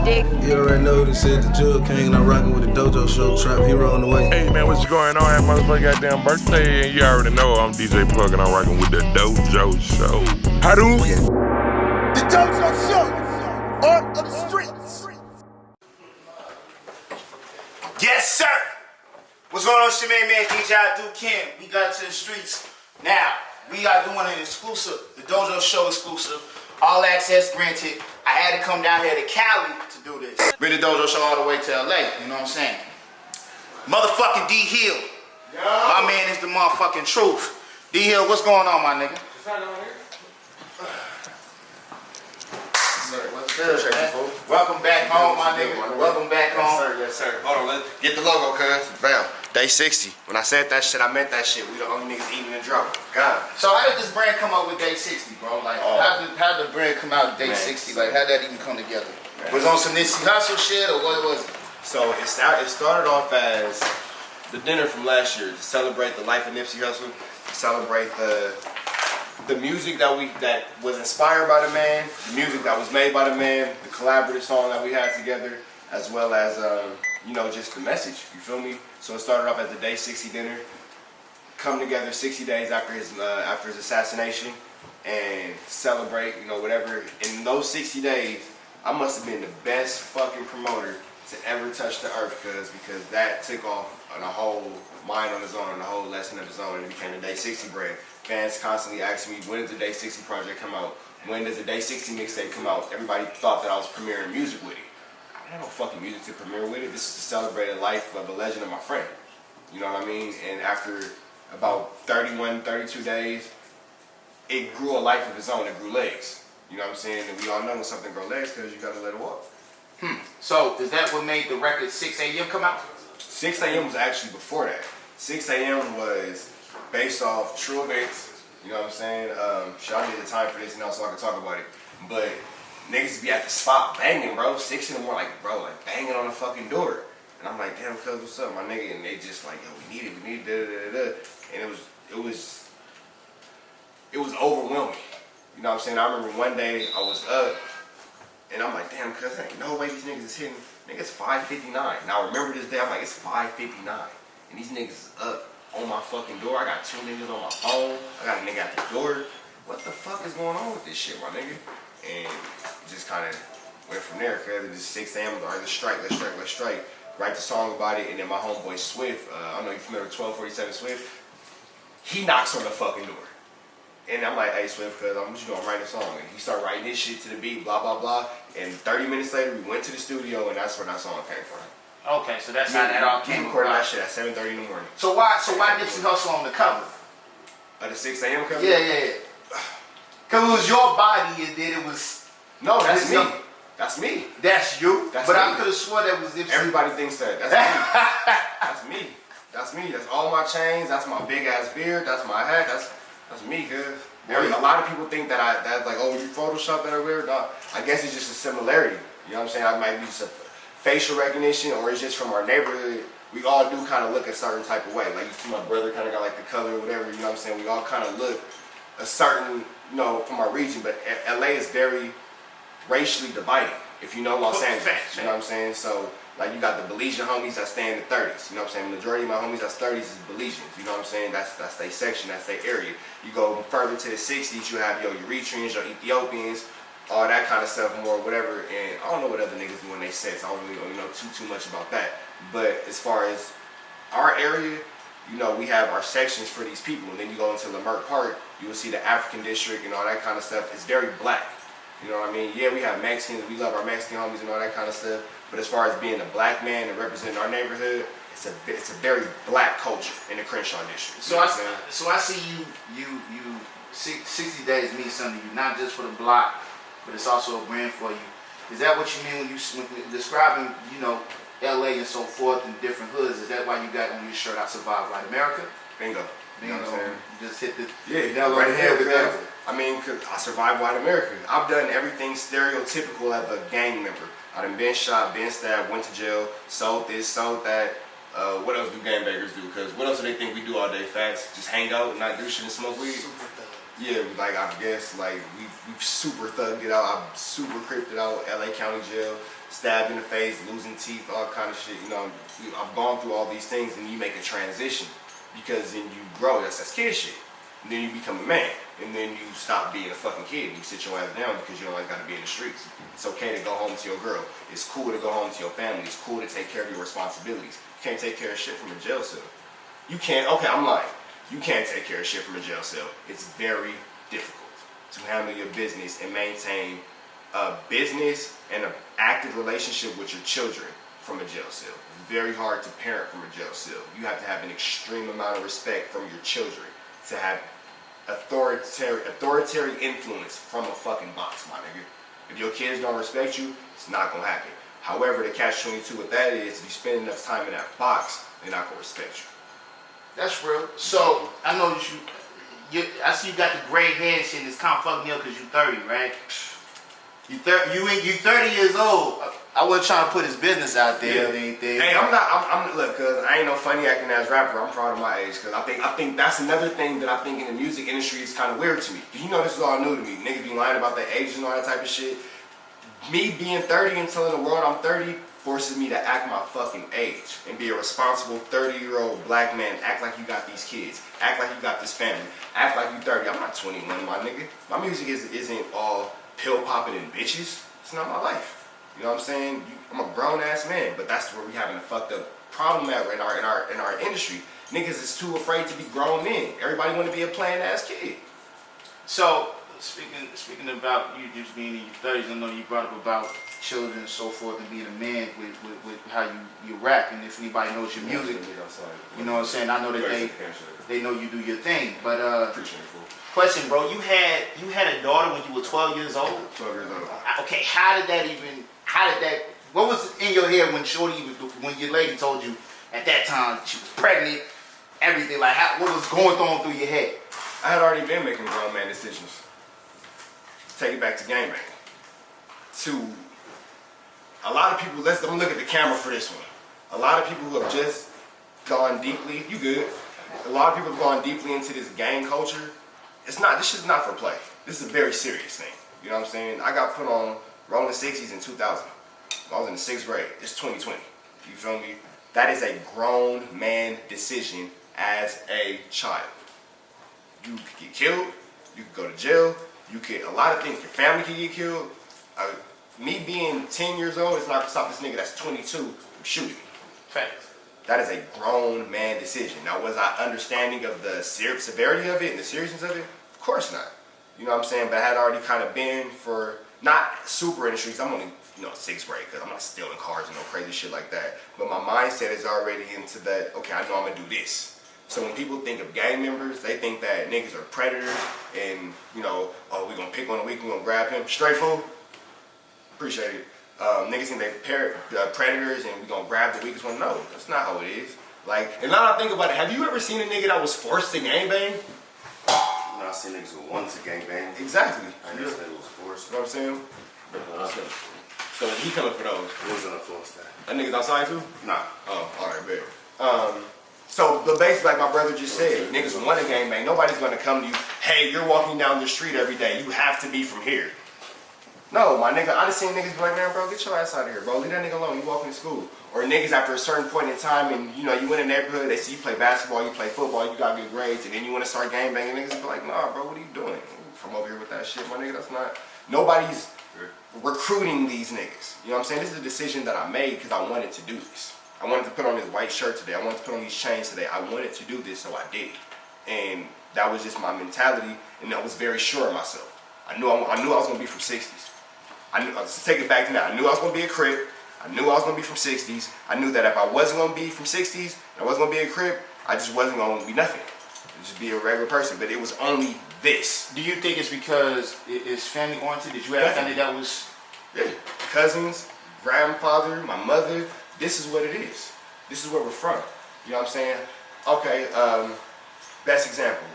dick. You already know they said the Jewel King and I'm rocking with the Dojo Sho trap hero on the way. Hey man, what's going on? That motherfucker goddamn birthday, and you already know I'm DJ Plug and I'm rocking with the Dojo Sho. Hadouken! The Dojo Sho, art of the streets. Yes, sir. What's going on, shit, man? DJ Hadouken. We got to the streets. Now, we are doing an exclusive, the Dojo Sho exclusive, all access granted. I had to come down here to Cali to do this. Bring the Dojo Sho all the way to LA, you know what I'm saying? Motherfucking D Hill. Yo. My man is the motherfucking truth. D Hill, what's going on, my nigga? What's going on here? What's good, man? Welcome back home, my nigga. Welcome back home. Yes, sir. Hold on, let's get the logo, cuz. Bam. Day 60. When I said that shit, I meant that shit. We the only niggas eating and drunk. God. So how did this brand come up with Day 60, bro? Like, how did the brand come out with Day 60? Like, how did that even come together? Man. Was it on some Nipsey Hussle shit, or what was it? So it started off as the dinner from last year to celebrate the life of Nipsey Hussle, to celebrate the music that was inspired by the man, the music that was made by the man, the collaborative song that we had together, as well as you know, just the message. You feel me? So it started off at the Day 60 dinner, come together 60 days after his assassination, and celebrate, you know, whatever. In those 60 days, I must have been the best fucking promoter to ever touch the earth, because that took off on a whole mind on its own, and a whole lesson of its own, and it became the Day 60 brand. Fans constantly asked me, when does the Day 60 project come out? When does the Day 60 mixtape come out? Everybody thought that I was premiering music with it. I had no fucking music to premiere with it. This is to celebrate the life of a legend of my friend. You know what I mean? And after about 31, 32 days, it grew a life of its own. It grew legs. You know what I'm saying? And we all know when something grows legs, because you gotta let it walk. So is that what made the record 6 a.m. come out? 6 a.m. was actually before that. 6 a.m. was based off true events. You know what I'm saying? Shit, I need the time for this now so I can talk about it. But niggas be at the spot banging, bro. 6 in the morning, like, bro, like banging on the fucking door. And I'm like, damn, cuz, what's up, my nigga? And they just like, yo, we need it, da-da-da-da. And it was overwhelming. You know what I'm saying? I remember one day I was up, and I'm like, damn, cuz, ain't no way these niggas is hitting. Nigga, it's 5:59. Now I remember this day, I'm like, it's 5:59. And these niggas is up on my fucking door. I got 2 niggas on my phone. I got a nigga at the door. What the fuck is going on with this shit, my nigga? And just kind of went from there, cuz it just 6 a.m. Let's strike. Write the song about it, and then my homeboy Swift, I don't know if you're familiar with 1247 Swift, he knocks on the fucking door. And I'm like, hey Swift, cuz what you doing? I'm writing a song. And he started writing this shit to the beat, blah, blah, blah. And 30 minutes later, we went to the studio, and that's where that song came from. Okay, so that's how that all came. We recorded that shit at 7:30 in the morning. So why Nipsey Hussle on the cover? Of the 6 a.m. cover? Yeah. Cause it was your body, and then it was. No, that's me. That's me. That's you. That's but me. I could have swore that was Nipsey. Everybody thinks that. That's me. That's me. That's me. That's all my chains. That's my big ass beard. That's my hat. That's me, cuz. A lot of people think that that's like, oh, you Photoshop that or whatever. No, I guess it's just a similarity. You know what I'm saying? I might be just a facial recognition, or it's just from our neighborhood. We all do kind of look a certain type of way. Like you see my brother kind of got like the color or whatever. You know what I'm saying? We all kind of look a certain, you know, from our region. But LA is very racially divided. If you know Los Angeles, you know what I'm saying? So, like, you got the Belizean homies that stay in the 30s. You know what I'm saying? The majority of my homies that's 30s is Belizeans. You know what I'm saying? That's their section, that's their area. You go further to the 60s, you have your Eritreans, your Ethiopians, all that kind of stuff, more whatever. And I don't know what other niggas do in their sets. I don't really know too much about that. But as far as our area, you know, we have our sections for these people. And then you go into Leimert Park, you will see the African district and all that kind of stuff. It's very black. You know what I mean? Yeah, we have Mexicans, we love our Mexican homies and all that kind of stuff. But as far as being a black man and representing our neighborhood, it's a very black culture in the Crenshaw district. So I see you 60 days means something to you, not just for the block, but it's also a brand for you. Is that what you mean when you describing, you know, LA and so forth and different hoods? Is that why you got on your shirt, I Survived White America? Bingo. You know what I'm saying? You just hit the right here with that. I mean, cause I survived white America. I've done everything stereotypical of a gang member. I done been shot, been stabbed, went to jail, sold this, sold that. What else do gangbangers do? Because what else do they think we do all day? Facts? Just hang out and not do shit and smoke weed? Yeah, like I guess like we've super thugged it out. I've super cripped it out. LA County Jail, stabbed in the face, losing teeth, all kind of shit. You know, I've gone through all these things, and you make a transition because then you grow. That's kid shit. And then you become a man, and then you stop being a fucking kid. You sit your ass down because you don't like got to be in the streets. It's okay to go home to your girl. It's cool to go home to your family. It's cool to take care of your responsibilities. You can't take care of shit from a jail cell. You can't. Okay, I'm lying. You can't take care of shit from a jail cell. It's very difficult to handle your business and maintain a business and an active relationship with your children from a jail cell. It's very hard to parent from a jail cell. You have to have an extreme amount of respect from your children to have authoritarian influence from a fucking box, my nigga. If your kids don't respect you, it's not gonna happen. However, the catch-22 with that is, if you spend enough time in that box, they're not gonna respect you. That's real. So I know I see you got the gray hair and shit. It's kind of fucking me up because you 30, right? You 30 years old. I wasn't trying to put his business out there or anything. Hey, I'm look, cause I ain't no funny acting ass rapper. I'm proud of my age, cause I think that's another thing that I think in the music industry is kind of weird to me. Cause you know this is all new to me. Niggas be lying about their ages and all that type of shit. Me being 30 and telling the world I'm 30 forces me to act my fucking age and be a responsible 30-year-old black man. Act like you got these kids. Act like you got this family. Act like you 30. I'm not 21, my nigga. My music isn't all pill popping and bitches. It's not my life. You know what I'm saying? I'm a grown ass man, but that's where we having a fucked up problem at in our industry. Niggas is too afraid to be grown men. Everybody want to be a plain ass kid. So speaking about you just being in your 30s, I know you brought up about children and so forth and being a man with how you rap, and if anybody knows your music, you know what I'm saying. I know that they know you do your thing, but question, bro, you had a daughter when you were 12 years old. 12 years old. Okay, what was in your head when your lady told you at that time she was pregnant, everything, like what was going on through your head? I had already been making grown man decisions. Take it back to gangbang. To a lot of people, I'm gonna look at the camera for this one. A lot of people who have just gone deeply, you good. A lot of people have gone deeply into this gang culture. This shit's not for play. This is a very serious thing. You know what I'm saying? I got put on Rolling 60s in 2000. I was in the 6th grade. It's 2020. You feel me? That is a grown man decision as a child. You could get killed. You could go to jail. A lot of things. Your family could get killed. Me being 10 years old is not going to stop this nigga that's 22 from shooting me. Facts. That is a grown man decision. Now, was I understanding of the severity of it and the seriousness of it? Of course not. You know what I'm saying? But I had already kind of been for, not super in the streets. I'm only, 6th grade, because I'm not stealing cars and no crazy shit like that. But my mindset is already into that, okay, I know I'm going to do this. So when people think of gang members, they think that niggas are predators and, oh, we going to pick on the weak, we going to grab him. Straight fool. Appreciate it. Niggas think they predators and we going to grab the weakest one. No, that's not how it is. Like, and now I think about it, have you ever seen a nigga that was forced to gangbang? No, I seen niggas who wanted to gangbang. Exactly. I never said it was forced. You know what I'm saying? So he coming for those. It wasn't a force that. That niggas outside too? Nah. Oh, alright, bet. But basically, like my brother just said, niggas want a gangbang. Nobody's gonna come to you, hey, you're walking down the street every day. You have to be from here. No, my nigga, I just seen niggas be like, man, bro, get your ass out of here, bro. Leave that nigga alone. You walking to school. Or niggas after a certain point in time and, you in a neighborhood, they see you play basketball, you play football, you got good grades, and then you want to start gangbanging. Niggas be like, nah, bro, what are you doing? From over here with that shit, my nigga, that's not. Nobody's recruiting these niggas. You know what I'm saying? This is a decision that I made because I wanted to do this. I wanted to put on this white shirt today. I wanted to put on these chains today. I wanted to do this, so I did. And that was just my mentality, and I was very sure of myself. I knew I was going to be from 60s. Let's take it back to now. I knew I was going to be a Crip. I knew I was going to be from 60s. I knew that if I wasn't going to be from 60s, and I wasn't going to be a Crip, I just wasn't going to be nothing. I'd just be a regular person. But it was only this. Do you think it's because it's family oriented? Did you have family that was... Yeah. Cousins, grandfather, my mother. This is what it is. This is where we're from. You know what I'm saying? Okay, best example.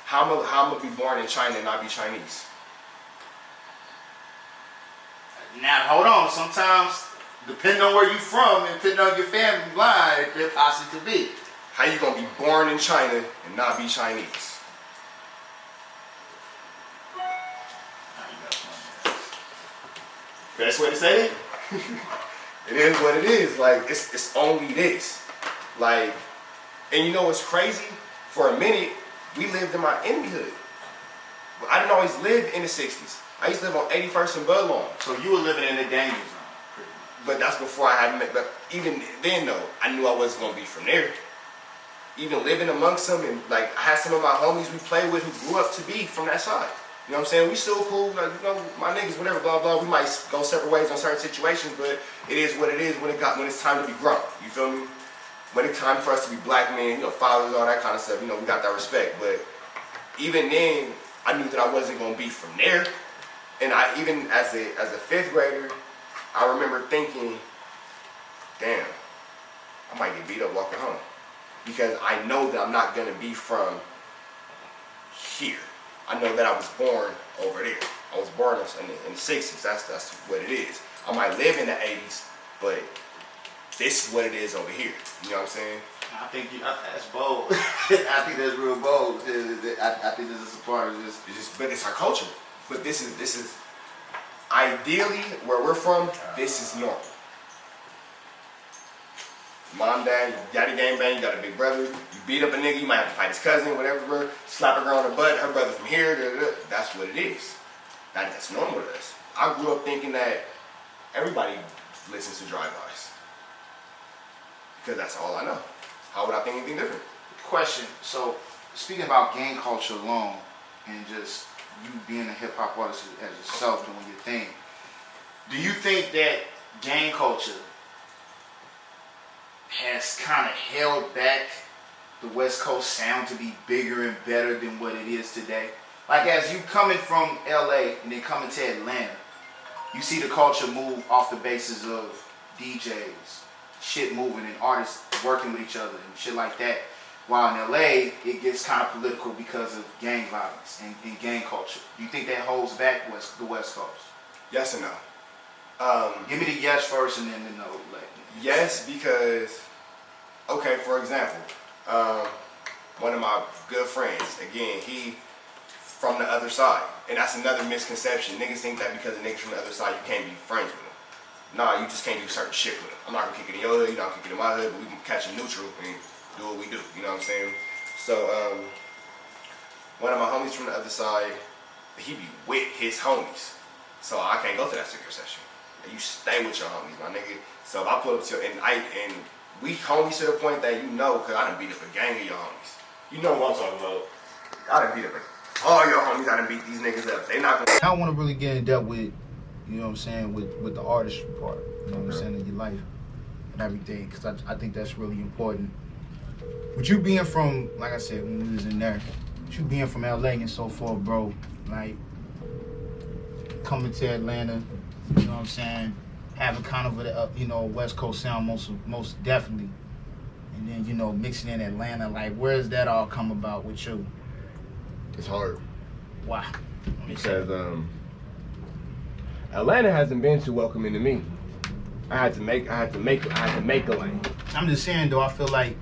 How am I going to be born in China and not be Chinese? Now, hold on. Sometimes, depending on where you're from and depending on your family line, there possibly could be. How you going to be born in China and not be Chinese? Best way to say it? It is what it is. Like, it's only this. Like, and you know what's crazy? For a minute, we lived in my enemy hood. But I didn't always live in the 60s. I used to live on 81st and Budlawn. So you were living in the danger zone. But that's before I had met. But even then, though, I knew I wasn't gonna be from there. Even living amongst them, and like I had some of my homies we played with who grew up to be from that side. You know what I'm saying? We still cool, like, you know, my niggas, whatever, blah blah. We might go separate ways on certain situations, but it is what it is when it's time to be grown. You feel me? When it's time for us to be black men, you know, fathers, all that kind of stuff. You know, we got that respect. But even then, I knew that I wasn't gonna be from there. And I even as a 5th grader, I remember thinking, damn, I might get beat up walking home. Because I know that I'm not gonna be from here. I know that I was born over there. I was born in the 60s, that's what it is. I might live in the 80s, but this is what it is over here. You know what I'm saying? I think that's bold. I think that's real bold. I think this is a part of this. But it's our culture. But this is ideally where we're from. This is normal. Mom, dad, you got a gang bang, you got a big brother. You beat up a nigga, you might have to fight his cousin, whatever. Slap a girl on the butt, her brother from here. That's what it is. That's normal to us. I grew up thinking that everybody listens to drive-bys. Because that's all I know. How would I think anything different? Question. So, speaking about gang culture alone, and just you being a hip hop artist as yourself doing your thing, do you think that gang culture has kind of held back the West Coast sound to be bigger and better than what it is today? Like, as you coming from LA and then coming to Atlanta, you see the culture move off the basis of DJs, shit moving, and artists working with each other and shit like that. While in LA, it gets kind of political because of gang violence and gang culture. Do you think that holds back the West Coast? Yes and no. Give me the yes first and then the no. Yes, because, okay, for example, one of my good friends, again, he from the other side. And that's another misconception. Niggas think that because a nigga's from the other side, you can't be friends with him. Nah, you just can't do certain shit with him. I'm not gonna kick it in your hood, you're not gonna kick it in my hood, but we can catch a neutral and do what we do, you know what I'm saying? So, one of my homies from the other side, he be with his homies. So I can't go to that cigarette session. You stay with your homies, my nigga. So if I pull up to and we homies to the point that you know, cause I done beat up a gang of your homies. You know what I'm talking about. I done beat up all your homies, I done beat these niggas up. They not gonna. I don't want to really get in depth with, you know what I'm saying, with the artistry part, you know what I'm saying, in your life and everything, because I think that's really important. With you being from, like I said, when we was in there, with you being from LA and so forth, bro, like, coming to Atlanta, you know what I'm saying, having kind of a, you know, West Coast sound most definitely, and then, you know, mixing in Atlanta, like, where does that all come about with you? It's hard. Why? Because Atlanta hasn't been too welcoming to me. I had to make a lane. I'm just saying though, I feel like,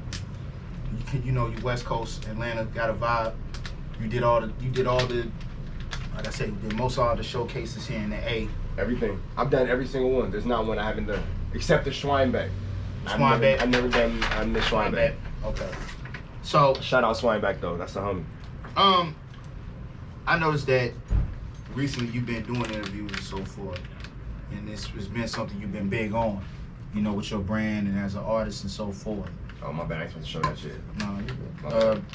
you know, you West Coast, Atlanta got a vibe. You did all the, like I said, you did most all the showcases here in the A. Everything. I've done every single one. There's not one I haven't done. Except the Schweinbeck. Schweinbeck? I've never done the Schweinbeck. Okay. So Shout out Schweinbeck though, that's the homie. I noticed that recently you've been doing interviews and so forth, and it's been something you've been big on, you know, with your brand and as an artist and so forth. Oh my bad, I ain't supposed to show that shit. No, you're good.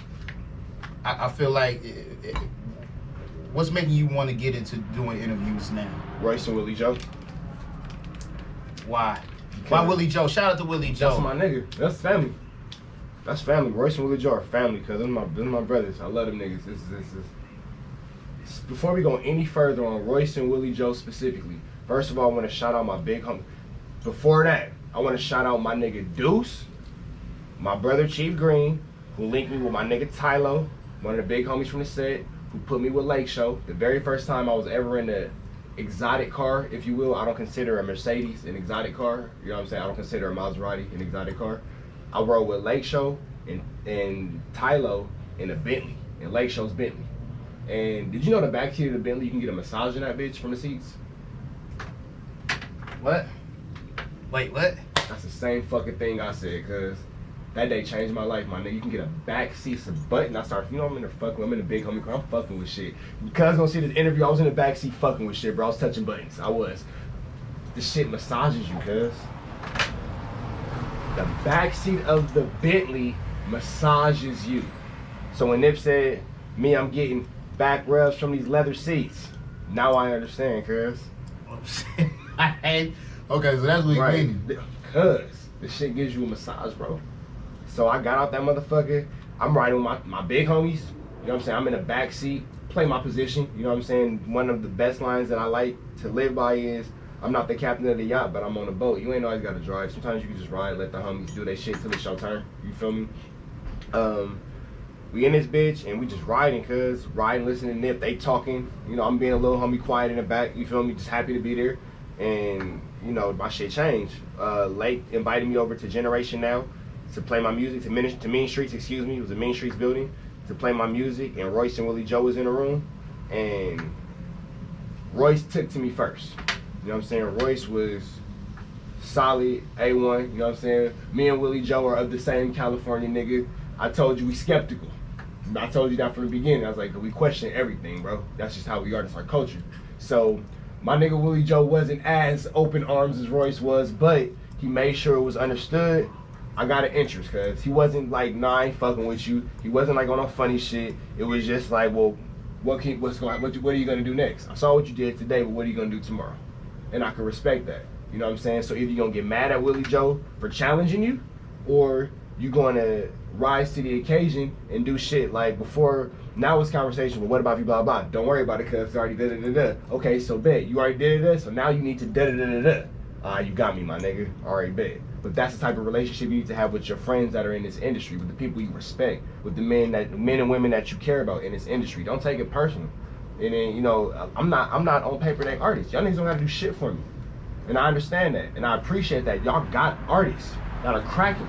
I feel like what's making you want to get into doing interviews now? Royce and Willie Joe. Why? Why Willie Joe? Shout out to Willie Joe. That's my nigga. That's family. That's family. Royce and Willie Joe are family, cause they're my brothers. I love them niggas. This. Before we go any further on Royce and Willie Joe specifically, first of all, I want to shout out my big homie. Before that, I want to shout out my nigga Deuce, my brother Chief Green, who linked me with my nigga Tylo, one of the big homies from the set, who put me with Lake Show. The very first time I was ever in an exotic car, if you will. I don't consider a Mercedes an exotic car. You know what I'm saying? I don't consider a Maserati an exotic car. I rode with Lake Show and Tylo in a Bentley, in Lake Show's Bentley. And did you know the back seat of the Bentley, you can get a massage in that bitch from the seats? What? Wait, what? That's the same fucking thing I said, cuz that day changed my life, my nigga. You can get a back seat, some button. I started, I'm in there fucking, I'm in the big homie car, I'm fucking with shit. Cuz gonna see this interview, I was in the back seat fucking with shit, bro. I was touching buttons. I was. This shit massages you, cuz. The back seat of the Bentley massages you. So when Nip said, me, I'm getting back rubs from these leather seats. Now I understand, cuz. Okay, so that's what you mean. Cuz this shit gives you a massage, bro. So I got out that motherfucker. I'm riding with my big homies. You know what I'm saying? I'm in the back seat, play my position. You know what I'm saying? One of the best lines that I like to live by is, I'm not the captain of the yacht, but I'm on the boat. You ain't always gotta drive. Sometimes you can just ride, let the homies do their shit till it's your turn. You feel me? We in this bitch and we just riding, cuz riding, listening to Nip, they talking. You know, I'm being a little homie quiet in the back. You feel me? Just happy to be there. And you know, my shit changed. Late invited me over to Generation Now to play my music, to Mean Streets, excuse me. It was a Mean Streets building to play my music, and Royce and Willie Joe was in the room, and Royce took to me first. You know what I'm saying? Royce was solid, A1, you know what I'm saying? Me and Willie Joe are of the same California nigga. I told you we skeptical. I told you that from the beginning. I was like, we question everything, bro. That's just how we are, that's our culture. So my nigga Willie Joe wasn't as open arms as Royce was, but he made sure it was understood. I got an interest, cuz he wasn't like, nah, I ain't fucking with you. He wasn't like on no funny shit. It was just like, well, what are you gonna do next? I saw what you did today, but what are you gonna do tomorrow? And I can respect that. You know what I'm saying? So either you're gonna get mad at Willie Joe for challenging you, or you're gonna rise to the occasion and do shit like before. Now it's conversation, well, what about you, blah, blah. Don't worry about it, cuz it's already da-da-da-da. Okay, so bet. You already did it, so now you need to da-da-da-da-da. You got me, my nigga. Already bet. But that's the type of relationship you need to have with your friends that are in this industry, with the people you respect, with the men and women that you care about in this industry. Don't take it personal. And then, you know, I'm not on paper they artists. Y'all niggas don't gotta do shit for me. And I understand that. And I appreciate that. Y'all got artists that are cracking.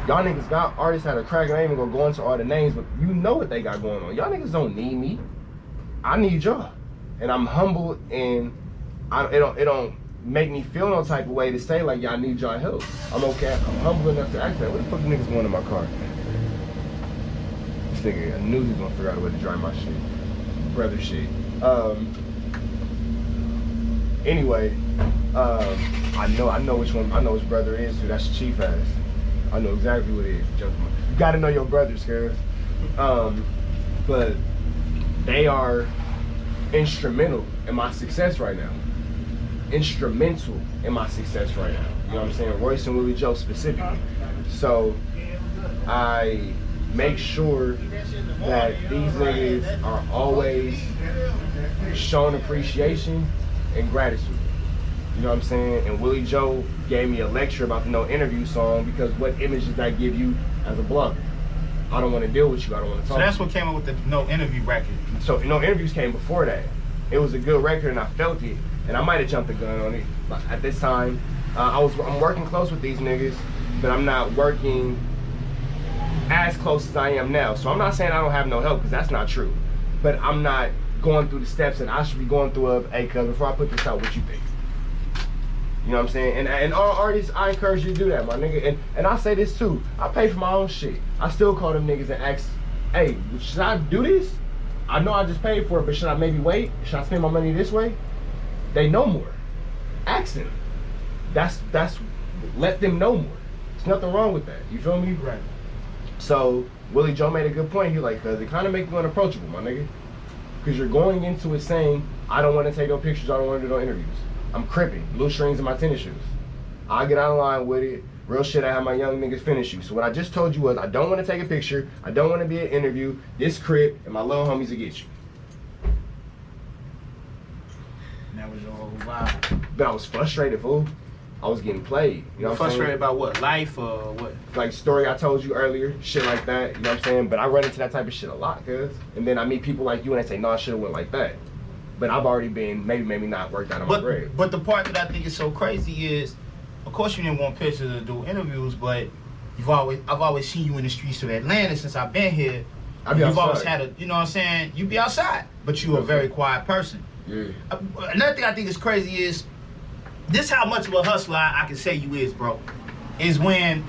Y'all niggas got artists that are cracking. I ain't even gonna go into all the names, but you know what they got going on. Y'all niggas don't need me. I need y'all. And I'm humble, and it don't make me feel no type of way to say like y'all need y'all help. I'm okay. I'm humble enough to ask that. What the fuck niggas going in my car? This nigga, I knew he was gonna figure out a way to drive my shit. Brother shit. Anyway, I know which one. I know which brother it is too. That's Chief ass. I know exactly what it is. You gotta know your brothers, cuz. But they are instrumental in my success right now. Instrumental in my success right now. You know what I'm saying? Royce and Willie Joe specifically. So I make sure that these niggas are always showing appreciation and gratitude. You know what I'm saying? And Willie Joe gave me a lecture about the No Interview song, because what image does that give you as a blogger? I don't want to deal with you. I don't want to talk. So that's what came up with the No Interview record. So No Interviews came before that. It was a good record, and I felt it. And I might have jumped the gun on it. But at this time, I'm working close with these niggas, but I'm not working as close as I am now. So I'm not saying I don't have no help, because that's not true. But I'm not going through the steps that I should be going through of, hey, cuz, before I put this out, what you think? You know what I'm saying? And all artists, I encourage you to do that, my nigga. And I say this too. I pay for my own shit. I still call them niggas and ask, hey, should I do this? I know I just paid for it, but should I maybe wait? Should I spend my money this way? They know more. Ask them. That's let them know more. There's nothing wrong with that. You feel me? Right. So Willie Joe made a good point. He like, cuz it kind of makes you unapproachable, my nigga. Because you're going into it saying, I don't want to take no pictures, I don't want to do no interviews. I'm cripping, little strings in my tennis shoes. I get out of line with it. Real shit, I have my young niggas finish you. So what I just told you was, I don't want to take a picture, I don't want to be an interview, this crib, and my little homies will get you. That was your whole vibe. But I was frustrated, fool. I was getting played. You know what I'm saying? Frustrated about what? Life or what? Like story I told you earlier, shit like that, you know what I'm saying? But I run into that type of shit a lot, cuz. And then I meet people like you and they say, no, I should have went like that. But I've already been, maybe not worked out on my grade. But the part that I think is so crazy is, of course you didn't want pictures to do interviews, but I've always seen you in the streets of Atlanta since I've been here. You've always had a, you know what I'm saying? You be outside, but you a very quiet person. Yeah. Another thing I think is crazy is, this how much of a hustler I can say you is, bro. Is when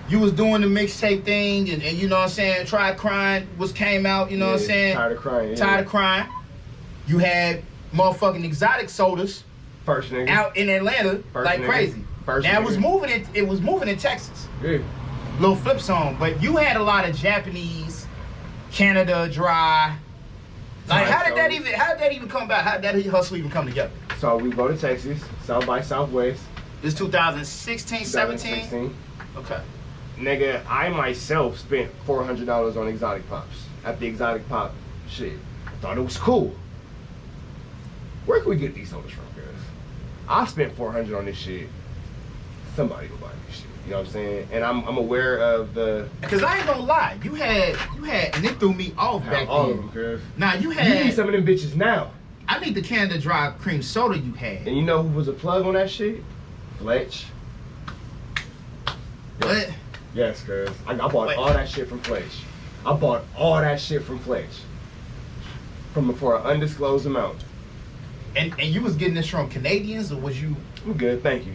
you was doing the mixtape thing and you know what I'm saying, Tried Crying came out, you know what I'm saying? Tired of crying. Yeah. Tired of Crying. You had motherfucking Exotic Sodas First nigga. out in Atlanta like nigga. crazy. First now nigga. it was moving in Texas. Yeah. Little flip song, but you had a lot of Japanese, Canada Dry. Like how did that even come about? How did that hustle even come together? So we go to Texas, South by Southwest. This 2016, 17? 2016. Okay. Nigga, I myself spent $400 on Exotic Pops. At the Exotic Pop shit. Thought it was cool. Where can we get these sodas from, guys? I spent $400 on this shit. Somebody will buy this shit. You know what I'm saying? And I'm aware of the... Cause I ain't gonna lie, you had, and it threw me off back all of then. them, cuz. Now you You had, need some of them bitches now. I need the Canada Dry cream soda you had. And you know who was a plug on that shit? Fletch. What? Yes, cuz. I bought Wait. all that shit from Fletch. I bought all that shit from Fletch. For an undisclosed amount. And you was getting this from Canadians or was you? I'm good, thank you.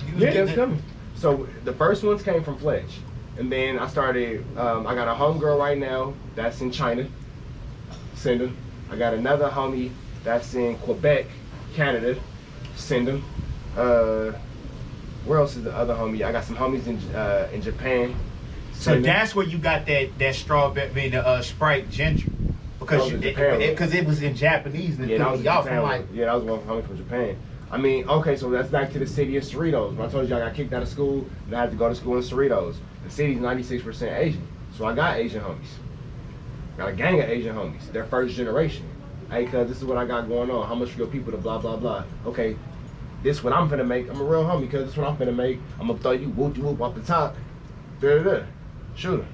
You was Yeah, getting it's it- coming. So the first ones came from Fletch. And then I started, I got a homegirl right now that's in China. Send them. I got another homie that's in Quebec, Canada. Send them. Where else is the other homie? I got some homies in Japan. So Send 'em. that's where you got that strawberry, Sprite ginger, because That was in Japan, it was in Japanese and Yeah, it that threw was me off. Japan. I'm like, Yeah, that was one homie from Japan. I mean, okay, so that's back to the city of Cerritos. When I told you I got kicked out of school and I had to go to school in Cerritos. The city's 96% Asian. So I got Asian homies. Got a gang of Asian homies. They're first generation. Hey, cuz, this is what I got going on. How much for your people to blah, blah, blah. Okay, this what I'm finna make. I'm a real homie, cuz this what I'm finna make. I'm gonna throw you whoop off the top. Da-da-da. Shoot 'em.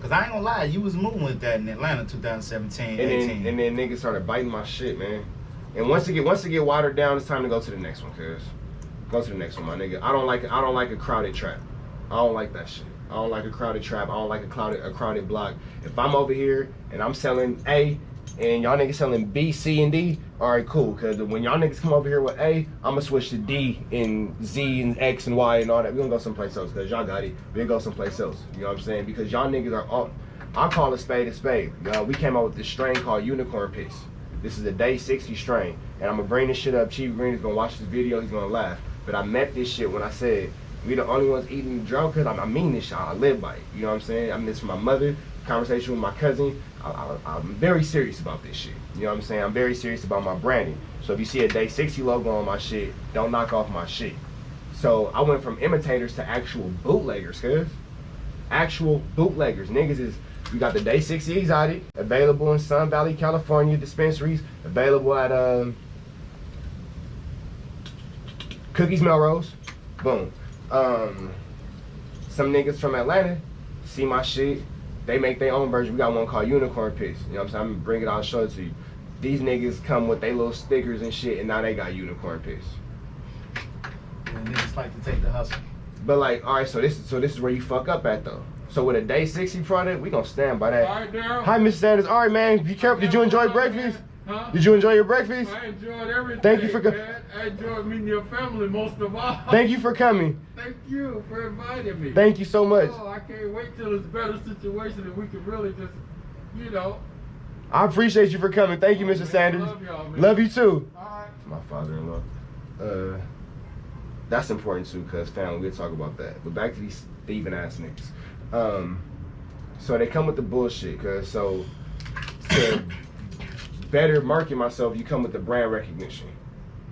cause I ain't gonna lie, you was moving with that in Atlanta 2017, 18. And then niggas started biting my shit, man. And once it get watered down, it's time to go to the next one, cuz. Go to the next one, my nigga. I don't like a crowded trap. I don't like that shit. I don't like a crowded trap. I don't like a crowded block. If I'm over here and I'm selling A and y'all niggas selling B, C, and D, alright, cool. Cause when y'all niggas come over here with A, I'ma switch to D and Z and X and Y and all that. We gonna go someplace else, cause y'all got it. We gonna go someplace else. You know what I'm saying? Because y'all niggas are all, I call a spade a spade. We came out with this strain called Unicorn Piss. This is a day 60 strain. And I'm gonna bring this shit up. Chief Green is gonna watch this video, he's gonna laugh. But I met this shit when I said, we the only ones eating the drought, cause I mean this shit, I live by it. You know what I'm saying? I mean this from my mother, conversation with my cousin. I'm very serious about this shit. You know what I'm saying? I'm very serious about my branding. So if you see a day 60 logo on my shit, don't knock off my shit. So I went from imitators to actual bootleggers, cuz. Actual bootleggers. Niggas is, we got the day 60 Exotic, available in Sun Valley, California dispensaries, available at Cookies Melrose. Boom. Some niggas from Atlanta see my shit. They make their own version. We got one called Unicorn Piss. You know what I'm saying? I'm gonna bring it out and show it to you. These niggas come with their little stickers and shit, and now they got Unicorn Piss. And niggas like to take the hustle. But like, all right, so this is where you fuck up at though. So with a day 60 product, we gonna stand by that. All right, Daryl. Hi, Mr. Sanders. All right, man. Be careful. Did you enjoy breakfast? Huh? Did you enjoy your breakfast? I enjoyed everything. Thank you for man. I enjoyed meeting your family most of all. Thank you for coming. Thank you for inviting me. Thank you so much. Oh, I can't wait till it's a better situation and we can really just, you know. I appreciate you for coming. Thank you, Mr. Man, Sanders. love y'all, man. Love you too. All right. My father-in-law. That's important too, cause family, we'll talk about that. But back to these thieving ass niggas. So they come with the bullshit, cause so to better market myself, you come with the brand recognition.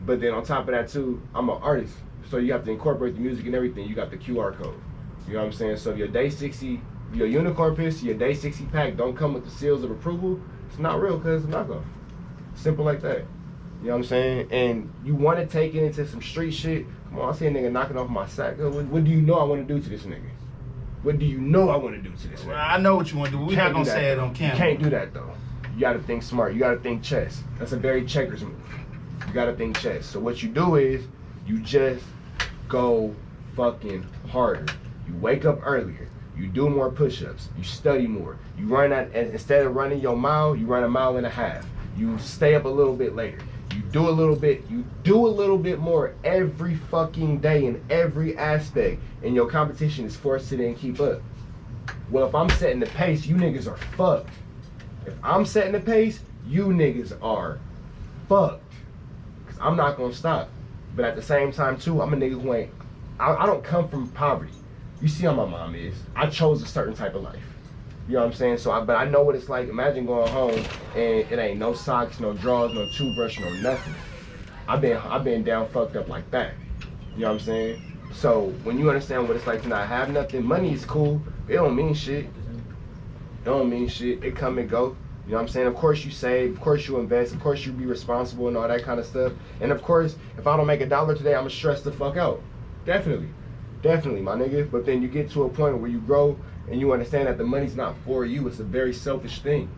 But then on top of that too, I'm an artist. So you have to incorporate the music and everything. You got the QR code. You know what I'm saying? So your day 60, your Unicorn Piss, your day 60 pack don't come with the seals of approval. It's not real, cause it's a knockoff. Simple like that. You know what I'm saying? And you want to take it into some street shit. Come on, I see a nigga knocking off my sack. What do you know I want to do to this nigga? What do you know I want to do to this Well, nigga? I know what you want to do. We're You not can't gonna do that, say it though. on camera. You can't do that though. You gotta think smart. You gotta think chess. That's a very checkers move. You gotta think chess. So what you do is you just go fucking harder. You wake up earlier. You do more push-ups. You study more. You run at, instead of running your mile, you run a mile and a half. You stay up a little bit later. You do a little bit more every fucking day in every aspect, and your competition is forced to then keep up. Well, if I'm setting the pace, you niggas are fucked. If I'm setting the pace, you niggas are fucked. Cause I'm not gonna stop. But at the same time too, I'm a nigga who ain't, I don't come from poverty. You see how my mom is. I chose a certain type of life. You know what I'm saying? So, but I know what it's like. Imagine going home and it ain't no socks, no drawers, no toothbrush, no nothing. I've been down fucked up like that. You know what I'm saying? So when you understand what it's like to not have nothing, money is cool. It don't mean shit. It don't mean shit. It come and go. You know what I'm saying? Of course you save, of course you invest, of course you be responsible and all that kind of stuff. And of course, if I don't make $1 today, I'ma stress the fuck out. Definitely. Definitely, my nigga. But then you get to a point where you grow and you understand that the money's not for you. It's a very selfish thing.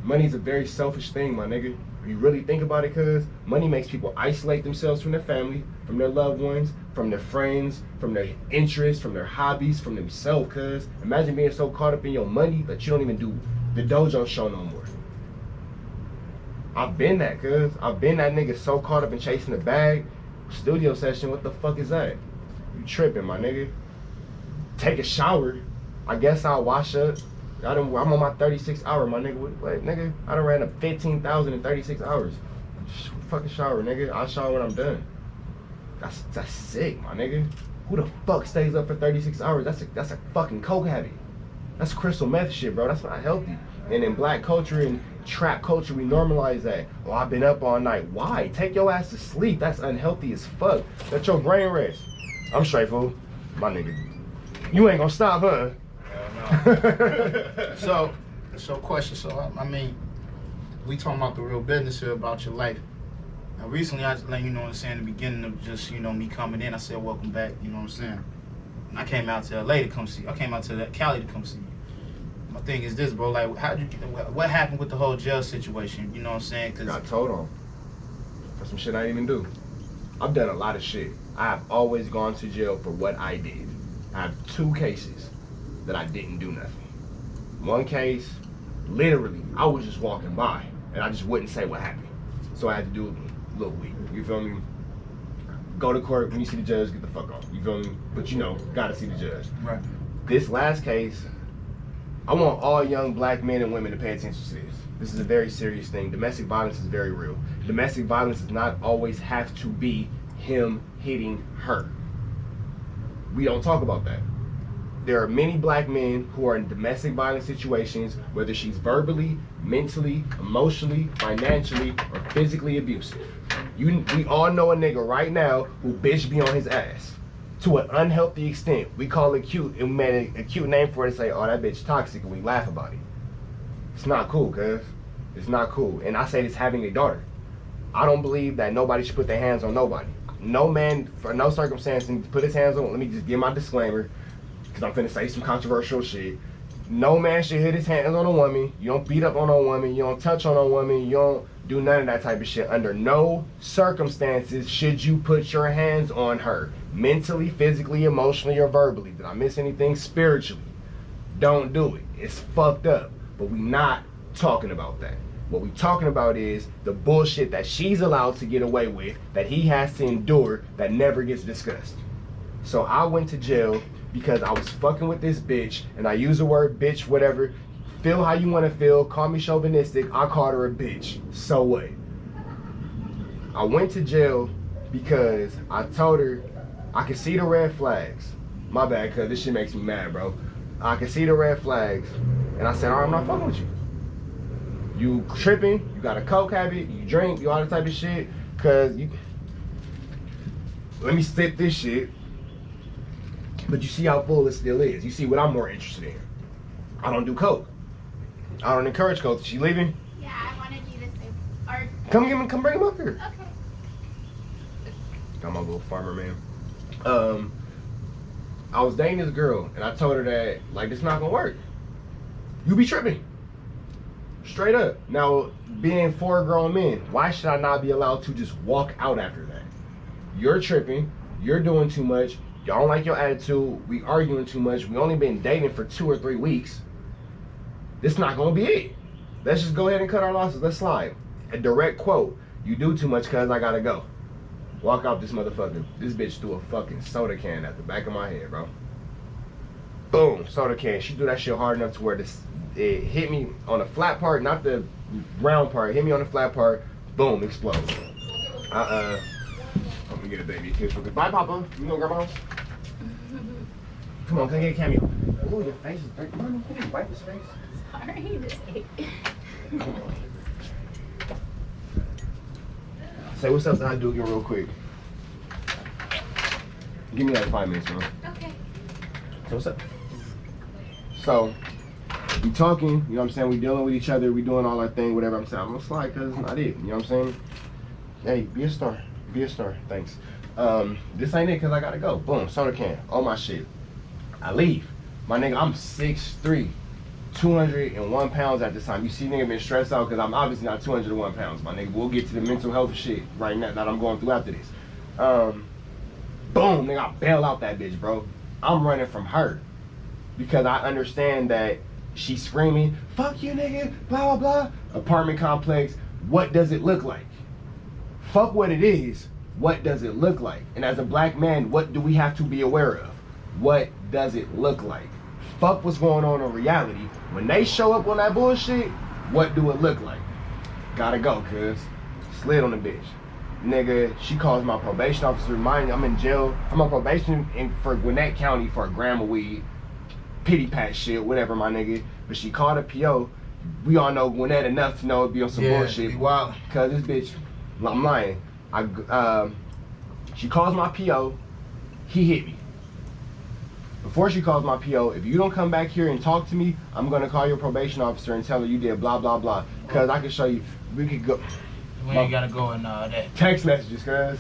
Money's a very selfish thing, my nigga. If you really think about it, cuz money makes people isolate themselves from their family, from their loved ones, from their friends, from their interests, from their hobbies, from themselves, cuz. Imagine being so caught up in your money that you don't even do the Dojo Show no more. I've been that, cuz. I've been that nigga so caught up in chasing the bag. Studio session, what the fuck is that? You tripping, my nigga. Take a shower. I guess I'll wash up. I'm on my 36 hour, my nigga. What, nigga? I done ran up 15,000 in 36 hours. Fucking shower, nigga. I'll shower when I'm done. That's sick, my nigga. Who the fuck stays up for 36 hours? That's a fucking coke habit. That's crystal meth shit, bro. That's not healthy. And in black culture and trap culture, we normalize that. Oh, I've been up all night. Why? Take your ass to sleep. That's unhealthy as fuck. Let your brain rest. I'm straight, fool. My nigga. You ain't gonna stop, huh? So question. So I mean, we talking about the real business here about your life. Now recently I just let you know what I'm saying, the beginning of just, you know, me coming in, I said welcome back, you know what I'm saying. And I came out to LA to come see you. I came out to Cali to come see you. My thing is this, bro, like what happened with the whole jail situation, you know what I'm saying? Cause got told on for some shit I didn't even do. I've done a lot of shit. I have always gone to jail for what I did. I have 2 cases that I didn't do nothing. One case, literally, I was just walking by and I just wouldn't say what happened. So I had to do a little week. You feel me? Go to court, when you see the judge, get the fuck off. You feel me? But you know, gotta see the judge. Right. This last case, I want all young black men and women to pay attention to this. This is a very serious thing. Domestic violence is very real. Domestic violence does not always have to be him hitting her. We don't talk about that. There are many black men who are in domestic violence situations, whether she's verbally, mentally, emotionally, financially, or physically abusive. We all know a nigga right now who bitch be on his ass to an unhealthy extent. We call it cute, and we made a cute name for it and say, oh, that bitch toxic, and we laugh about it. It's not cool, cuz. It's not cool. And I say this having a daughter. I don't believe that nobody should put their hands on nobody. No man, for no circumstance, can put his hands on, let me just give my disclaimer, because I'm finna say some controversial shit. No man should hit his hands on a woman. You don't beat up on a woman. You don't touch on a woman. You don't do none of that type of shit. Under no circumstances should you put your hands on her. Mentally, physically, emotionally, or verbally. Did I miss anything? Spiritually. Don't do it. It's fucked up. But we not talking about that. What we talking about is the bullshit that she's allowed to get away with, that he has to endure, that never gets discussed. So I went to jail because I was fucking with this bitch, and I use the word bitch, whatever. Feel how you want to feel. Call me chauvinistic. I called her a bitch. So what? I went to jail because I told her I could see the red flags. My bad, cuz this shit makes me mad, bro. I could see the red flags, and I said, all right, I'm not fucking with you. You tripping, you got a coke habit, you drink, you all that type of shit, cuz you... Let me sip this shit. But you see how full it still is. You see what I'm more interested in. I don't do coke. I don't encourage coke. Is she leaving? Yeah, I wanted you to say, or... Come bring him up here. Okay. Got my little farmer man. I was dating this girl, and I told her that, like, this not gonna work. You be tripping. Straight up. Now, being 4 grown men, why should I not be allowed to just walk out after that? You're tripping. You're doing too much. Y'all don't like your attitude. We arguing too much. We only been dating for 2 or 3 weeks. This not gonna be it. Let's just go ahead and cut our losses. Let's slide. A direct quote. You do too much, cuz I gotta go. Walk out this motherfucker. This bitch threw a fucking soda can at the back of my head, bro. Boom, soda can. She threw that shit hard enough to where it hit me on the flat part, not the round part. Hit me on the flat part. Boom, explode. I'm gonna get a baby kiss real quick. Bye, Papa. You know grandma's? Come on, can I get a cameo? Ooh, your face is dirty. Mommy, can you wipe his face? Sorry, this ate. Come on. Say what's up to Hadouken real quick. Give me like 5 minutes, bro. Okay. So what's up? So, we talking, you know what I'm saying? We dealing with each other, we doing all our thing, whatever. I'm saying, I'm gonna slide because it's not it, you know what I'm saying? Hey, be a star, thanks. This ain't it because I gotta go. Boom, soda can, all my shit. I leave. My nigga, I'm 6'3", 201 pounds at this time. You see nigga been stressed out because I'm obviously not 201 pounds, my nigga. We'll get to the mental health shit right now that I'm going through after this. Boom, nigga, I bail out that bitch, bro. I'm running from her because I understand that she's screaming, fuck you, nigga, blah, blah, blah. Apartment complex, what does it look like? Fuck what it is, what does it look like? And as a black man, what do we have to be aware of? What does it look like? Fuck what's going on in reality. When they show up on that bullshit, what do it look like? Gotta go, cuz. Slid on the bitch. Nigga, she calls my probation officer. I'm in jail. I'm on probation for Gwinnett County for a gram of weed. Pity pat shit, whatever, my nigga. But she called a PO. We all know Gwinnett enough to know it be on some bullshit. Be wild. Cause this bitch, I'm lying. She calls my PO. He hit me. Before she calls my PO, if you don't come back here and talk to me, I'm gonna call your probation officer and tell her you did blah blah blah. Cause I can show you. We could go. We ain't gotta go in that. Text messages, cuz.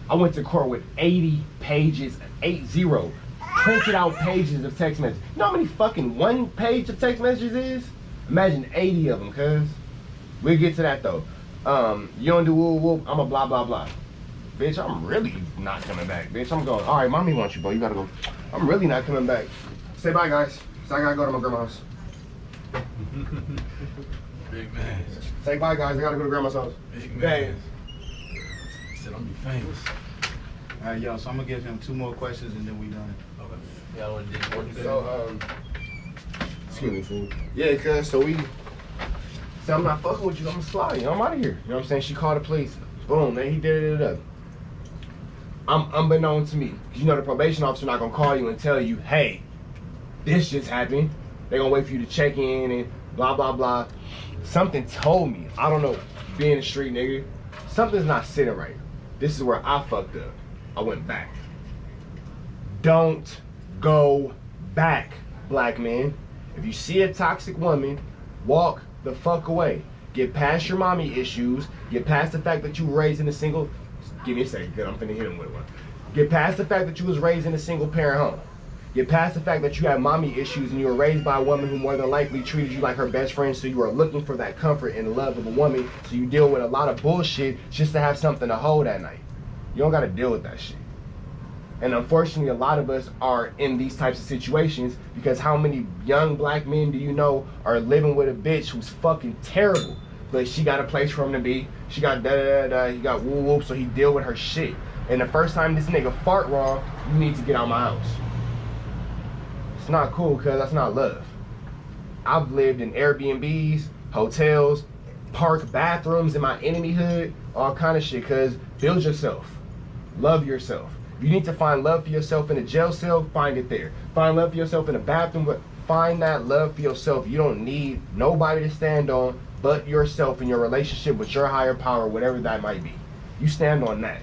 I went to court with 80 pages, 80 printed out pages of text messages. You know how many fucking one page of text messages is? Imagine 80 of them, cuz. We'll get to that though. You don't do whoop whoop, I'm a blah blah blah. Bitch, I'm really not coming back. Bitch, I'm going. All right, mommy wants you, bro. You gotta go. I'm really not coming back. Say bye, guys. So I gotta go to my grandma's. Big man. Say bye, guys. I gotta go to grandma's house. Big man. Said I'm be famous. All right, yo, so I'm gonna give him 2 more questions and then we done. Okay. Y'all want to do more today? So, excuse me, fool. Yeah, cuz, so we. So I'm not fucking with you. I'm gonna slide you. I'm out of here. You know what I'm saying? She called the police. Boom, man, he did it up. I'm unbeknown to me. Cause you know the probation officer not gonna call you and tell you, hey, this just happened. They gonna wait for you to check in and blah, blah, blah. Something told me, I don't know, being a street nigga, something's not sitting right. This is where I fucked up. I went back. Don't go back, black men. If you see a toxic woman, walk the fuck away. Get past your mommy issues. Get past the fact that you were raised in a single... Give me a second, because I'm finna hit him with one. Get past the fact that you was raised in a single parent home. Get past the fact that you have mommy issues and you were raised by a woman who more than likely treated you like her best friend, so you are looking for that comfort and love of a woman, so you deal with a lot of bullshit just to have something to hold at night. You don't gotta deal with that shit. And unfortunately, a lot of us are in these types of situations because how many young black men do you know are living with a bitch who's fucking terrible? But she got a place for him to be. She got da-da-da-da, he got woo-whoop, so he deal with her shit. And the first time this nigga fart wrong, you need to get out of my house. It's not cool, cuz that's not love. I've lived in Airbnbs, hotels, park bathrooms in my enemy hood, all kind of shit, cuz build yourself. Love yourself. If you need to find love for yourself in a jail cell, find it there. Find love for yourself in a bathroom, but find that love for yourself. You don't need nobody to stand on but yourself in your relationship with your higher power, whatever that might be. You stand on that.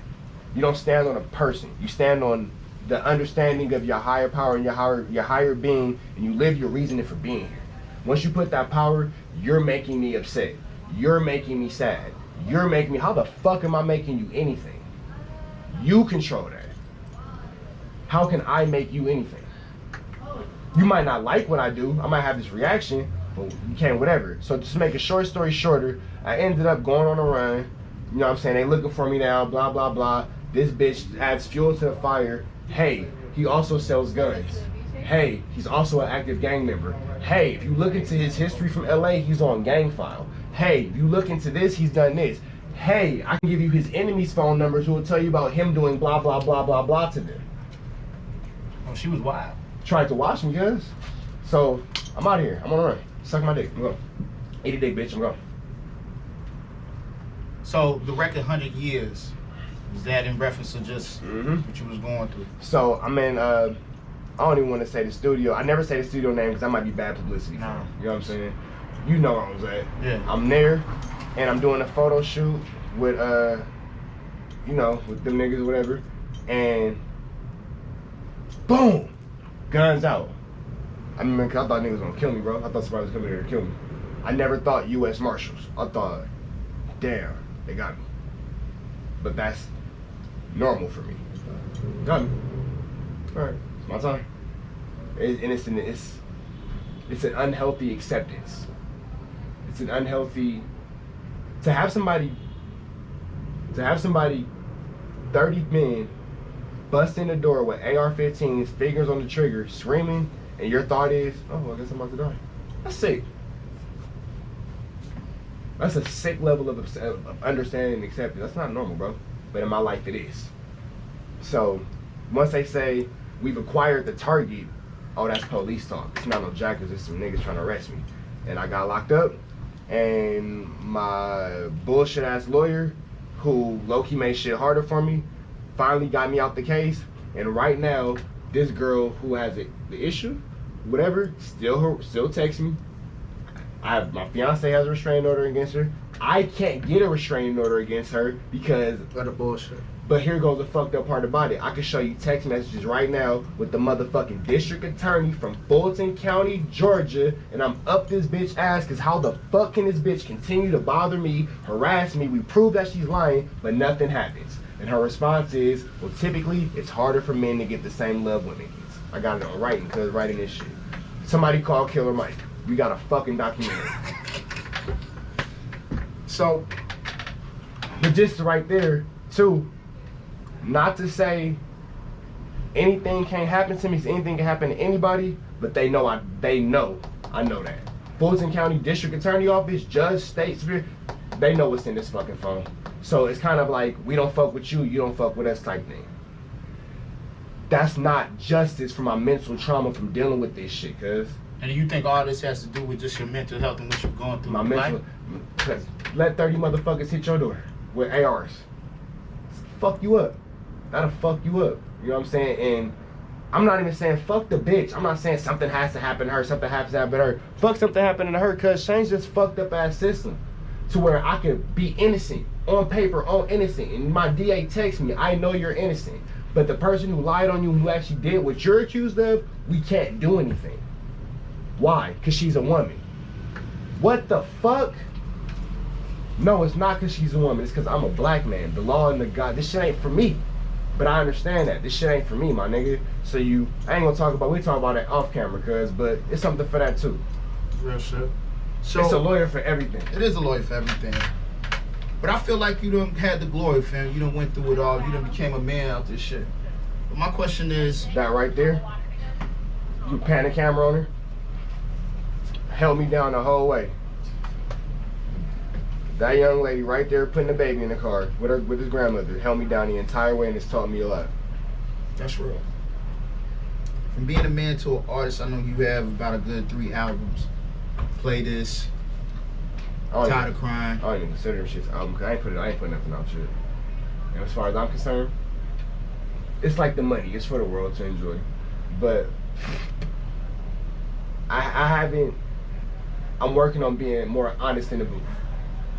You don't stand on a person. You stand on the understanding of your higher power and your higher being, and you live your reasoning for being here. Once you put that power, you're making me upset. You're making me sad. You're making me, how the fuck am I making you anything? You control that. How can I make you anything? You might not like what I do. I might have this reaction, but you can't, whatever. So just to make a short story shorter, I ended up going on a run. You know what I'm saying? They looking for me now, blah, blah, blah. This bitch adds fuel to the fire. Hey, he also sells guns. Hey, he's also an active gang member. Hey, if you look into his history from LA, he's on gang file. Hey, if you look into this, he's done this. hey, I can give you his enemy's phone numbers who will tell you about him doing blah, blah, blah, blah, blah to them. Oh, she was wild. Tried to watch me, guys. So, I'm out of here. I'm on the run. Suck my dick. I'm going. Eat a dick, bitch. I'm going. So, the record 100 years, is that in reference to just what you was going through? So, I'm in, I don't even want to say the studio. I never say the studio name because that might be bad publicity. No. You know what I'm saying? You know where I was at. Yeah. I'm there, and I'm doing a photo shoot with, you know, with them niggas or whatever, and boom, guns out. I mean, I thought niggas was gonna kill me, bro. I thought somebody was coming here to kill me. I never thought U.S. Marshals. I thought, damn, they got me. But that's normal for me. Got me. All right, it's my time. It's an unhealthy acceptance. It's an unhealthy to have somebody 30 men bust in the door with AR-15s, fingers on the trigger, screaming, and your thought is, oh, I guess I'm about to die. That's sick. That's a sick level of understanding and acceptance. That's not normal, bro. But in my life, it is. So, once they say, we've acquired the target, oh, that's police talk. It's not no jackers, it's some niggas trying to arrest me. And I got locked up, and my bullshit ass lawyer, who low-key made shit harder for me, finally got me out the case. And right now, this girl who has the issue, whatever, still texts me. My fiance has a restraining order against her. I can't get a restraining order against her because What a bullshit. But here goes the fucked up part about it. I can show you text messages right now with the motherfucking district attorney from Fulton County, Georgia, and I'm up this bitch ass because how the fuck can this bitch continue to bother me, harass me? We prove that she's lying, but nothing happens. And her response is, well, typically it's harder for men to get the same love women gets. I got it on writing because writing this shit. Somebody call Killer Mike. We got a fucking documentary. So, but just right there, too, not to say anything can't happen to me, so anything can happen to anybody, but they know I know that. Fulton County District Attorney Office, Judge, State Superior, they know what's in this fucking phone. So it's kind of like, we don't fuck with you, you don't fuck with us type thing. That's not justice for my mental trauma from dealing with this shit, cuz. And you think all this has to do with just your mental health and what you're going through? My mental, cause let 30 motherfuckers hit your door with ARs. Fuck you up. That'll fuck you up. You know what I'm saying? And I'm not even saying fuck the bitch. I'm not saying something has to happen to her, something has to happen to her. Fuck something happening to her, cause change this fucked up ass system to where I could be innocent on paper, on innocent, and my DA texts me, I know you're innocent. But the person who lied on you, who actually did what you're accused of, we can't do anything. Why? Cause she's a woman. What the fuck? No, it's not cause she's a woman. It's cause I'm a black man. The law and the God. This shit ain't for me. But I understand that. This shit ain't for me, my nigga. So I ain't gonna talk about, we talk about it off camera, cuz, but it's something for that too. Real shit. So it's a lawyer for everything. It is a lawyer for everything. But I feel like you done had the glory, fam. You done went through it all. You done became a man out this shit. But my question is, that right there, you pan the camera on her, held me down the whole way. That young lady right there putting the baby in the car with his grandmother held me down the entire way and it's taught me a lot. that's real. From being a man to an artist, I know you have about a good 3 albums. Play This, Tired of Crying. I don't even consider them shit's album because I ain't putting nothing out shit. And as far as I'm concerned, it's like the money. It's for the world to enjoy. But I'm working on being more honest in the booth.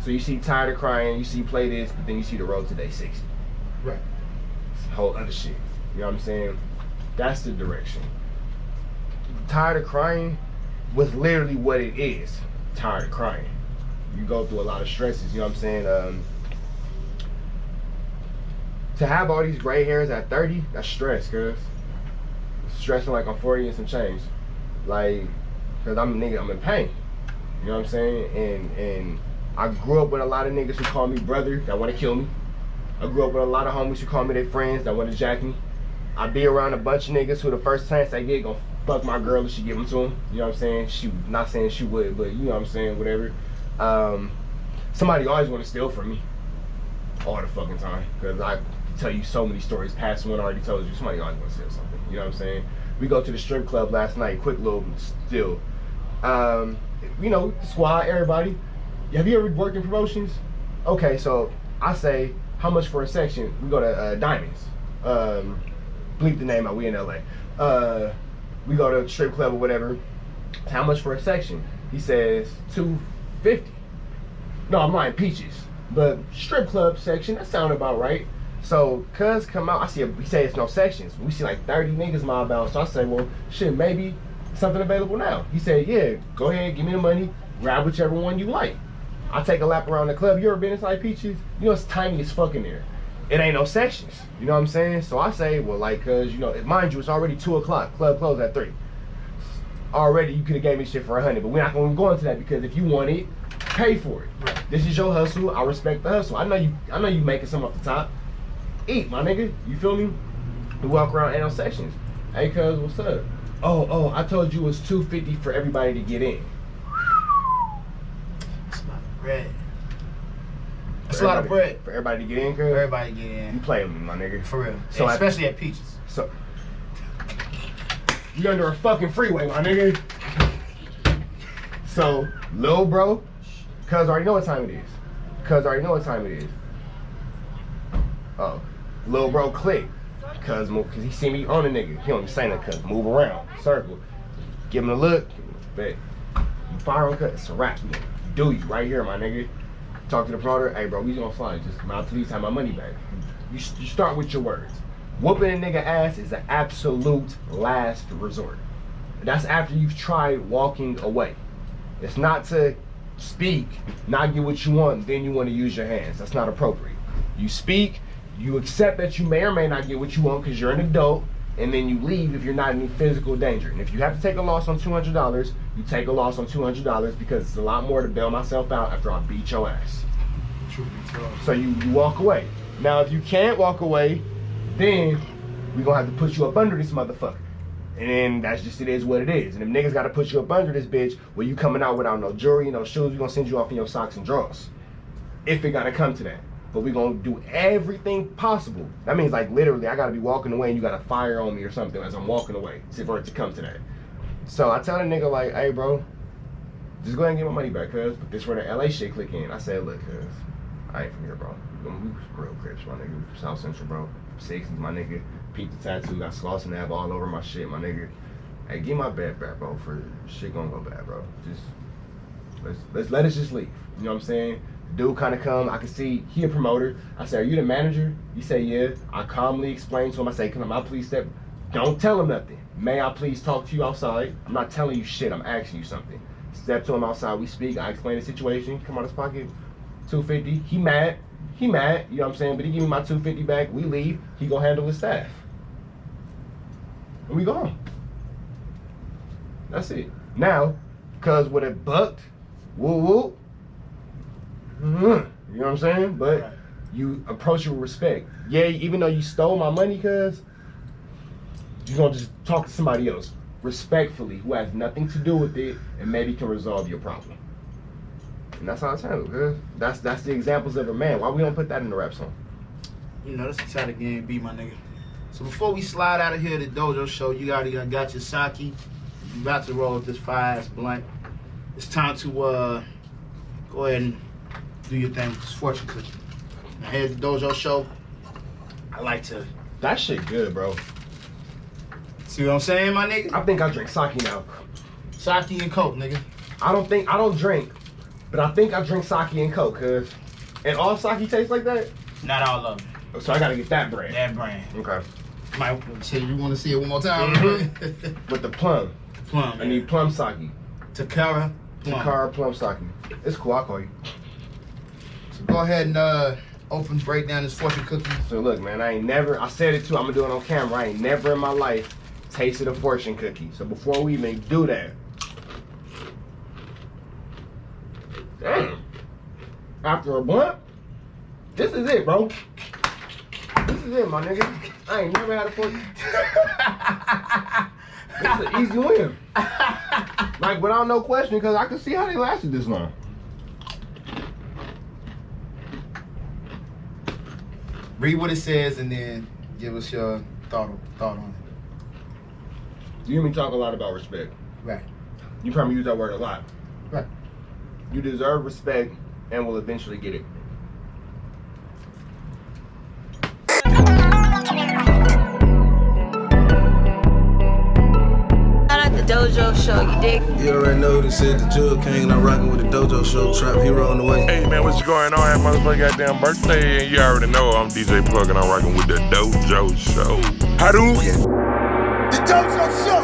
So you see Tired of Crying, you see Play This, but then you see The Road to Day 60. Right. It's a whole other shit. You know what I'm saying? That's the direction. Tired of Crying was literally what it is. Tired of crying. You go through a lot of stresses, you know what I'm saying? To have all these gray hairs at 30, that's stress, cuz. Stressing like I'm 40 and some change. Like, cause I'm in pain. You know what I'm saying? And I grew up with a lot of niggas who call me brother that want to kill me. I grew up with a lot of homies who call me their friends that want to jack me. I be around a bunch of niggas who the first chance they get gonna fuck my girl if she give them to him. You know what I'm saying? She not saying she would, but you know what I'm saying, whatever. Somebody always want to steal from me. all the fucking time. Because I tell you so many stories past one I already told you. Somebody always want to say something. You know what I'm saying? We go to the strip club last night, quick little still. You know, squad, everybody. Have you ever worked in promotions? Okay, so I say, how much for a section? We go to Diamonds. Bleep the name out, we in LA. We go to a strip club or whatever. How much for a section? He says $250. No, I'm lying, Peaches. But strip club section, that sound about right. So cuz come out, we say it's no sections. We see like 30 niggas mob out. So I say, well, shit, maybe something available now. He said, yeah, go ahead, give me the money, grab whichever one you like. I take a lap around the club. You ever been inside Peaches? You know it's tiny as fuck in there. It ain't no sections. You know what I'm saying? So I say, well, like, cause you know, mind you, it's already 2 o'clock. Club closed at 3. Already, you could have gave me shit for 100, but we're not gonna go into that because if you want it, pay for it. Right. This is your hustle. I respect the hustle. I know you making something off the top. Eat, my nigga. You feel me? We walk around, ain't no sections. Hey, cuz, what's up? Oh, I told you it was $250 for everybody to get in. That's a lot of bread. That's a lot of bread. For everybody to get in, cuz? Everybody get in. You play with me, my nigga. For real. So especially at Peaches. So, you under a fucking freeway, my nigga. So, lil' bro, cuz already know what time it is. Oh, lil' bro click. Cuz he see me on the nigga. He don't even say nothing, cuz move around, circle. Give him a look, bet. You fire on cuz, it's a wrap, nigga. Do you, right here, my nigga. Talk to the promoter, hey bro, we gonna fly, just amount to leave time my money back. You start with your words. Whooping a nigga ass is an absolute last resort. That's after you've tried walking away. It's not to speak, not get what you want, then you want to use your hands. That's not appropriate. You speak, you accept that you may or may not get what you want because you're an adult, and then you leave if you're not in any physical danger. And if you have to take a loss on $200, you take a loss on $200 because it's a lot more to bail myself out after I beat your ass. So you walk away. Now if you can't walk away, then we gonna have to put you up under this motherfucker. And then that's just, it is what it is. And if niggas gotta put you up under this bitch, well, you coming out without no jewelry, no shoes, we gonna send you off in your socks and drawers. If it gotta come to that. But we gonna do everything possible. That means like literally I gotta be walking away and you gotta fire on me or something as I'm walking away for it to come to that. So I tell the nigga like, hey bro, just go ahead and get my money back, cuz. But this where the LA shit click in. I said, look, cuz, I ain't from here, bro. We real Crips, my nigga. We from South Central, bro. 60s, my nigga. Peep the tattoo, got Sloss and Ab all over my shit, my nigga. Hey, get my bag back, bro, for shit gonna go bad, bro. Just let us just leave. You know what I'm saying? Dude kind of come, I can see he a promoter. I say, are you the manager? He say, yeah. I calmly explain to him, I say, can I please step? Don't tell him nothing. May I please talk to you outside? I'm not telling you shit, I'm asking you something. Step to him outside, we speak, I explain the situation, come out his pocket, $250. He mad, you know what I'm saying? But he give me my $250 back, we leave, he go handle his staff. And we go home. That's it. Now, cause with it bucked, woo, you know what I'm saying? But right. You approach it with respect. Yeah, even though you stole my money, cuz, you're gonna just talk to somebody else respectfully who has nothing to do with it and maybe can resolve your problem. And that's how it's handled, cuz. That's the examples of a man. Why we don't put that in the rap song? You know, that's the type of game be, my nigga. So before we slide out of here, the Dojo Show, you already got your sake. You about to roll with this fire-ass blunt. It's time to go ahead and do your thing with this fortune cookie. Now here's the Dojo Show. I like to... That shit good, bro. See what I'm saying, my nigga? I think I drink sake now. Sake and Coke, nigga. I don't drink, but I think I drink sake and Coke, cuz. And all sake tastes like that? Not all of them. So I gotta get that brand. That brand. Okay. Might say you want to see it one more time. Mm-hmm. With the plum. Plum. I need plum sake. Takara plum. Takara plum sake. It's cool. I'll call you. So go ahead and break down this fortune cookie. So look, man, I said it too. I'm gonna do it on camera. I ain't never in my life tasted a fortune cookie. So before we even do that, damn. After a blunt, this is it, bro. This is it, my nigga. I ain't never had a fortune. This is an easy win. Like, without no question, because I can see how they lasted this long. Read what it says and then give us your thought on it. You hear me talk a lot about respect. Right. You probably use that word a lot. Right. You deserve respect and will eventually get it. Shout out the Dojo Show, you dig? You already know they said the Jewel King and I'm rocking with the Dojo Show. Trap hero on the way. Hey man, what's going on? That motherfucker goddamn birthday, and you already know I'm DJ Plug and I'm rocking with the Dojo Show. Hadouken! The Dojo Sho.